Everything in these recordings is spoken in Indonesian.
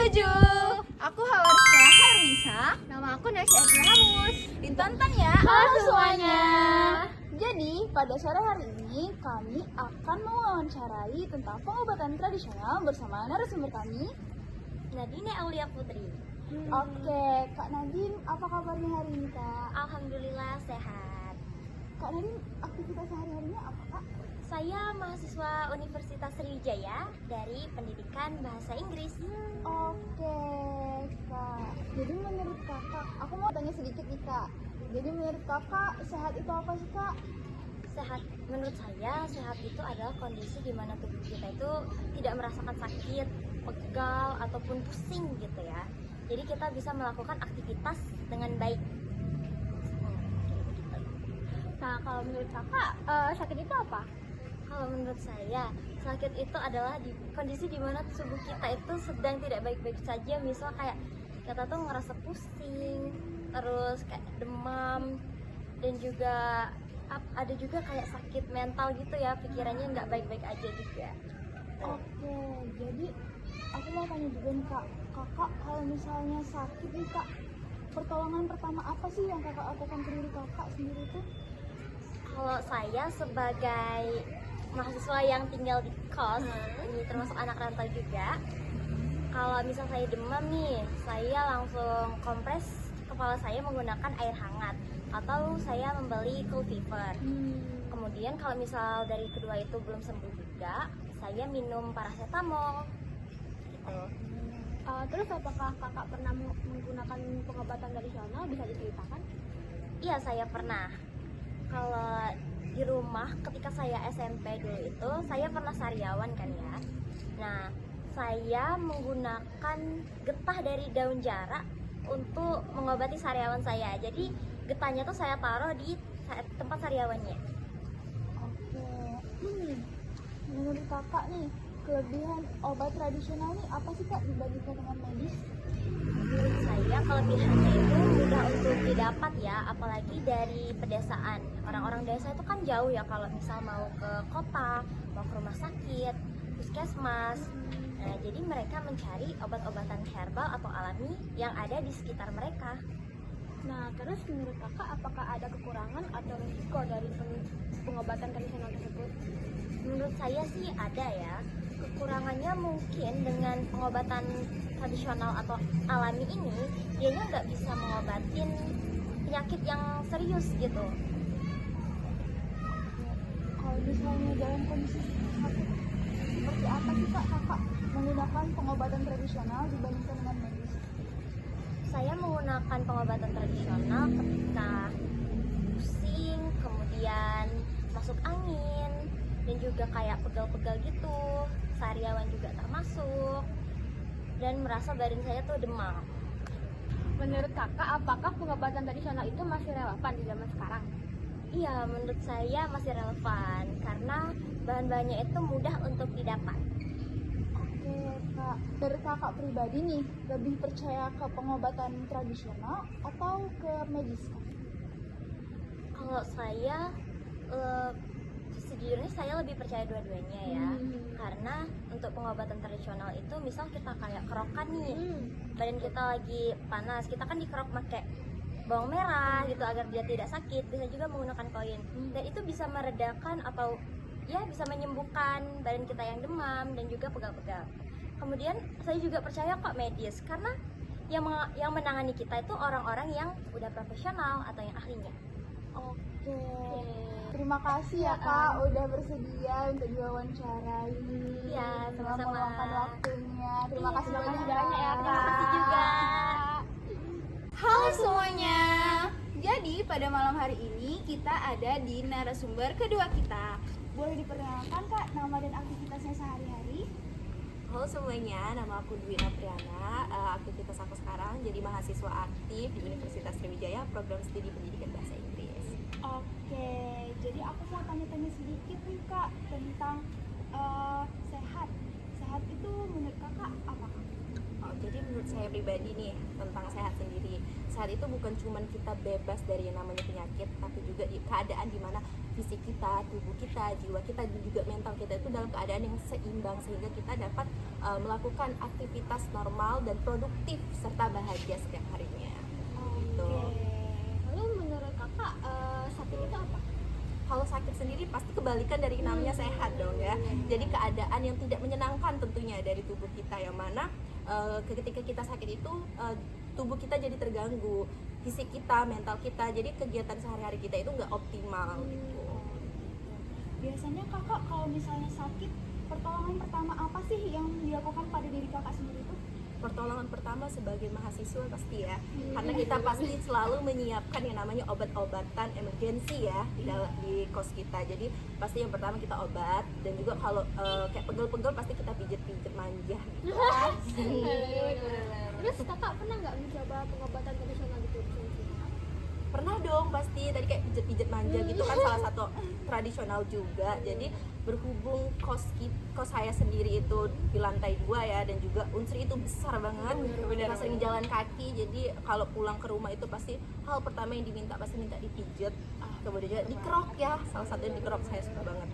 Setuju. Aku Hawarsya Hermisa. Nama aku Nasya Hamus. Ditonton ya. Halo semuanya. Jadi pada sore hari ini kami akan mewawancarai tentang pengobatan tradisional bersama narasumber kami. Nadine Aulia Putri. Oke, Kak Nadine, apa kabarnya hari ini, Kak? Alhamdulillah sehat. Kak Nadine, aktivitas sehari-harinya apa, Kak? Saya mahasiswa Universitas Sriwijaya dari Pendidikan Bahasa Inggris. Oke, Kak. Jadi menurut Kakak, aku mau tanya sedikit nih, Kak. Jadi menurut Kakak, sehat itu apa sih, Kak? Sehat, menurut saya sehat itu adalah kondisi di mana tubuh kita itu tidak merasakan sakit, pegal ataupun pusing gitu ya. Jadi kita bisa melakukan aktivitas dengan baik. Nah, kalau menurut Kakak, sakit itu apa? Kalau menurut saya, sakit itu adalah di kondisi di mana tubuh kita itu sedang tidak baik-baik saja. Misal kayak kita tuh ngerasa pusing, terus kayak demam, dan juga ada juga kayak sakit mental gitu ya, pikirannya nggak baik-baik aja juga. Oke, jadi aku mau tanya juga nih, Kak. Kakak kalau misalnya sakit nih, Kak, pertolongan pertama apa sih yang Kakak lakukan ke diri Kakak sendiri tuh? Kalau saya sebagai mahasiswa yang tinggal di kos, ini termasuk anak rantau juga. Kalau misal saya demam nih, saya langsung kompres kepala saya menggunakan air hangat atau saya membeli cold fever. Kemudian kalau misal dari kedua itu belum sembuh juga, saya minum paracetamol gitu. Terus apakah Kakak pernah menggunakan pengobatan tradisional? Bisa diceritakan? Iya, saya pernah. Kalau di rumah ketika saya SMP dulu itu saya pernah sariawan kan ya. Nah, saya menggunakan getah dari daun jarak untuk mengobati sariawan saya. Jadi getahnya tuh saya taruh di tempat sariawannya. Oke. Menurut Kakak nih, kelebihan obat tradisional nih apa sih, Kak, dibandingkan dengan medis? Menurut saya kelebihannya itu mudah untuk didapat ya, apalagi dari pedesaan. Orang-orang desa itu kan jauh ya kalau misal mau ke kota, mau ke rumah sakit, puskesmas. Nah, jadi mereka mencari obat-obatan herbal atau alami yang ada di sekitar mereka. Nah, terus menurut Kakak apakah ada kekurangan atau risiko dari pengobatan tradisional tersebut? Menurut saya sih ada ya. Kekurangannya mungkin dengan pengobatan tradisional atau alami ini, dianya nggak bisa mengobatin penyakit yang serius gitu. Kalau misalnya dalam kondisi sakit seperti apa sih, Kak, Kakak menggunakan pengobatan tradisional dibandingkan dengan medis? Saya menggunakan pengobatan tradisional ketika pusing, kemudian masuk angin, dan juga kayak pegal-pegal gitu, sariawan juga termasuk, dan merasa badan saya tuh demam. Menurut Kakak, apakah pengobatan tradisional itu masih relevan di zaman sekarang? Iya, menurut saya masih relevan karena bahan-bahannya itu mudah untuk didapat. Oke, Kak. Dari Kakak pribadi nih, lebih percaya ke pengobatan tradisional atau ke medis, Kak? Kalau saya sejujurnya saya lebih percaya dua-duanya ya. Karena untuk pengobatan tradisional itu misal kita kayak kerokan nih, badan kita lagi panas, kita kan dikerok pakai bawang merah gitu agar dia tidak sakit. Bisa juga menggunakan koin, dan itu bisa meredakan atau ya bisa menyembuhkan badan kita yang demam dan juga pegal-pegal. Kemudian saya juga percaya kok medis karena yang menangani kita itu orang-orang yang udah profesional atau yang ahlinya. Oke. Terima kasih ya, Kak, udah bersedia untuk diwawancarai. Iya, Dengan sama-sama. meluangkan waktunya. Terima Iya, kasih banyak ya, ya, Kak. terima kasih juga. Halo semuanya. Jadi pada malam hari ini kita ada di narasumber kedua kita. Boleh diperkenalkan, Kak, nama dan aktivitasnya sehari-hari? Halo semuanya, nama aku Dwi Napriana. Aktivitas aku sekarang jadi mahasiswa aktif di Universitas Sriwijaya, program studi pendidikan bahasa Inggris. Oke, jadi aku mau tanya-tanya sedikit nih, Kak, tentang sehat. Sehat itu menurut Kakak apa, Kak? Jadi menurut menurut saya pribadi nih tentang sehat sendiri. Sehat itu bukan cuma kita bebas dari yang namanya penyakit, tapi juga di keadaan dimana fisik kita, tubuh kita, jiwa kita, dan juga mental kita itu dalam keadaan yang seimbang sehingga kita dapat melakukan aktivitas normal dan produktif serta bahagia setiap harinya. Gitu. Lalu menurut kakak sakit itu apa? Kalau sakit sendiri pasti kebalikan dari namanya sehat dong ya. Jadi keadaan yang tidak menyenangkan tentunya dari tubuh kita, yang mana ketika kita sakit itu tubuh kita jadi terganggu, fisik kita, mental kita, jadi kegiatan sehari-hari kita itu nggak optimal gitu. Biasanya kakak kalau misalnya sakit, pertolongan pertama apa sih yang dilakukan pada diri kakak sendiri itu? Pertolongan pertama sebagai mahasiswa pasti ya, karena kita pasti selalu menyiapkan yang namanya obat-obatan emergensi ya di kos kita. Jadi pasti yang pertama kita obat, dan juga kalau kayak pegel-pegel pasti kita pijet-pijet manja gitu. Terus kakak pernah nggak mencoba pengobatan tradisional gitu? Pernah dong pasti, tadi kayak pijet-pijet manja gitu kan salah satu tradisional juga. Jadi berhubung kos saya sendiri itu di lantai 2 ya, dan juga Unsri itu besar banget, kita sering jalan kaki, jadi kalau pulang ke rumah itu pasti hal pertama yang diminta pasti minta dipijet, kemudian juga dikerok ya, salah satunya dikerok, saya suka banget.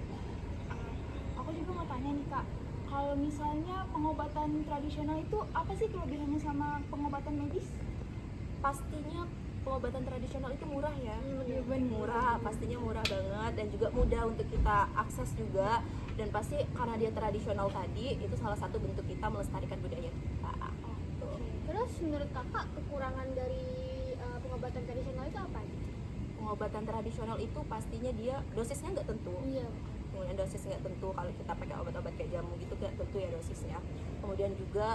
Aku juga mau tanya nih kak, kalau misalnya pengobatan tradisional itu apa sih kelebihannya sama pengobatan medis? Pastinya pengobatan tradisional itu murah ya, murah, pastinya murah banget, dan juga mudah untuk kita akses juga, dan pasti karena dia tradisional tadi itu salah satu bentuk kita melestarikan budaya kita. Terus menurut kakak kekurangan dari pengobatan tradisional itu apa? Pengobatan tradisional itu pastinya dia dosisnya nggak tentu. Iya. Kemudian dosis nggak tentu, kalau kita pakai obat-obat kayak jamu gitu nggak tentu ya dosisnya. Kemudian juga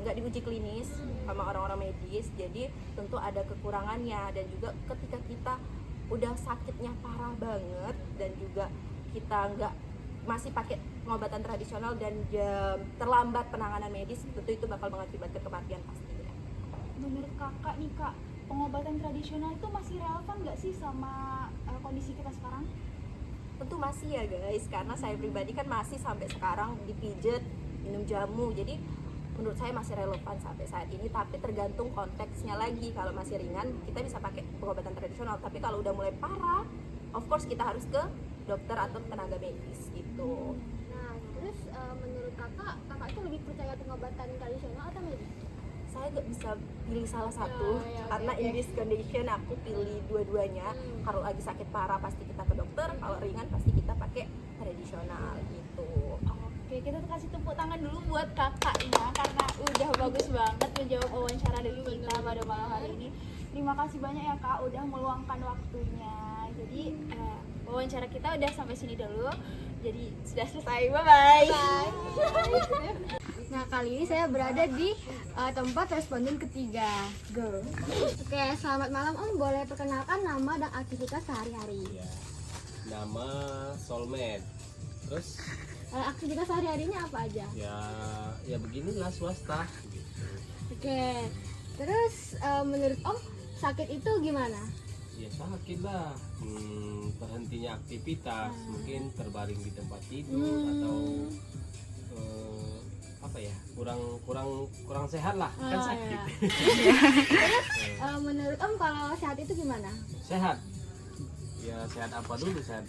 nggak diuji klinis sama orang-orang medis, jadi tentu ada kekurangannya. Dan juga ketika kita udah sakitnya parah banget dan juga kita nggak masih pakai pengobatan tradisional dan terlambat penanganan medis, tentu itu bakal mengakibatkan kematian pastinya. Menurut kakak nih kak, pengobatan tradisional itu masih relevan nggak sih sama kondisi kita sekarang? Tentu masih ya guys, karena saya pribadi kan masih sampai sekarang dipijet, minum jamu, jadi menurut saya masih relevan sampai saat ini. Tapi tergantung konteksnya lagi, kalau masih ringan kita bisa pakai pengobatan tradisional, tapi kalau udah mulai parah of course kita harus ke dokter atau tenaga medis gitu. Nah, terus menurut kakak itu lebih percaya pengobatan tradisional atau medis? Saya gak bisa pilih salah satu, ya, karena in this condition aku pilih dua-duanya. Kalau lagi sakit parah pasti kita ke dokter, kalau ringan pasti kita pakai tradisional gitu. Oke, kita kasih tepuk tangan dulu buat kakaknya karena udah bagus banget menjawab wawancara dari kita pada malam hari ini. Terima kasih banyak ya kak udah meluangkan waktunya. Jadi wawancara kita udah sampai sini dulu. Jadi sudah selesai. Bye. Nah, kali ini saya berada di tempat responden ketiga. Go. Oke, selamat malam Om. Boleh perkenalkan nama dan aktivitas sehari-hari? Ya, nama Solmed. Terus Aktivitas sehari-harinya apa aja? ya beginilah swasta gitu. Oke. Terus menurut Om sakit itu gimana? Ya sakit lah, terhentinya aktivitas, mungkin terbaring di tempat tidur atau apa ya, kurang sehat lah, kan sakit. Ya. Terus menurut Om kalau sehat itu gimana? Sehat, ya sehat apa dulu, sehat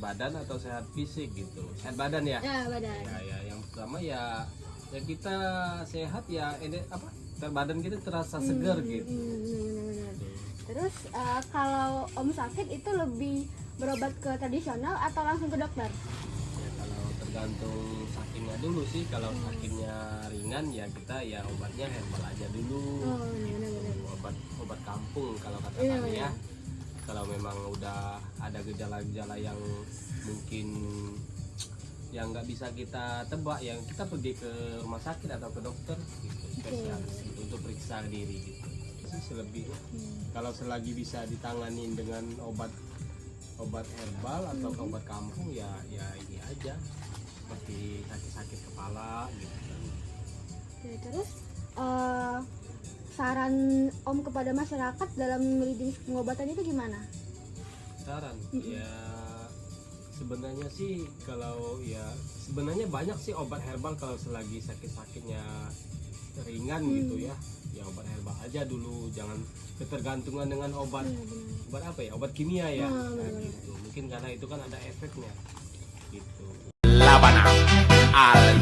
badan atau sehat fisik gitu. Sehat badan ya. Ya, badan. Ya yang pertama ya kita sehat ya, badan kita terasa segar gitu. Benar-benar. Terus kalau Om sakit itu lebih berobat ke tradisional atau langsung ke dokter? Ya, kalau tergantung sakitnya dulu sih. Kalau sakitnya ringan ya kita ya obatnya herbal aja dulu. Oh, benar-benar. Obat kampung kalau kata Iya, kami iya. ya. Kalau memang udah ada gejala-gejala yang mungkin yang nggak bisa kita tebak, yang kita pergi ke rumah sakit atau ke dokter gitu, spesialis gitu, untuk periksa diri gitu. Itu selebihnya. Kalau selagi bisa ditanganin dengan obat herbal atau obat kampung ya ini aja, seperti sakit kepala gitu kan. Oke, terus saran Om kepada masyarakat dalam memilih pengobatan itu gimana? Saran ya sebenarnya sih, kalau ya sebenarnya banyak sih obat herbal kalau selagi sakit-sakitnya ringan gitu ya obat herbal aja dulu, jangan ketergantungan dengan obat apa ya, obat kimia ya. Nah, gitu. Mungkin karena itu kan ada efeknya gitu. Labanang Al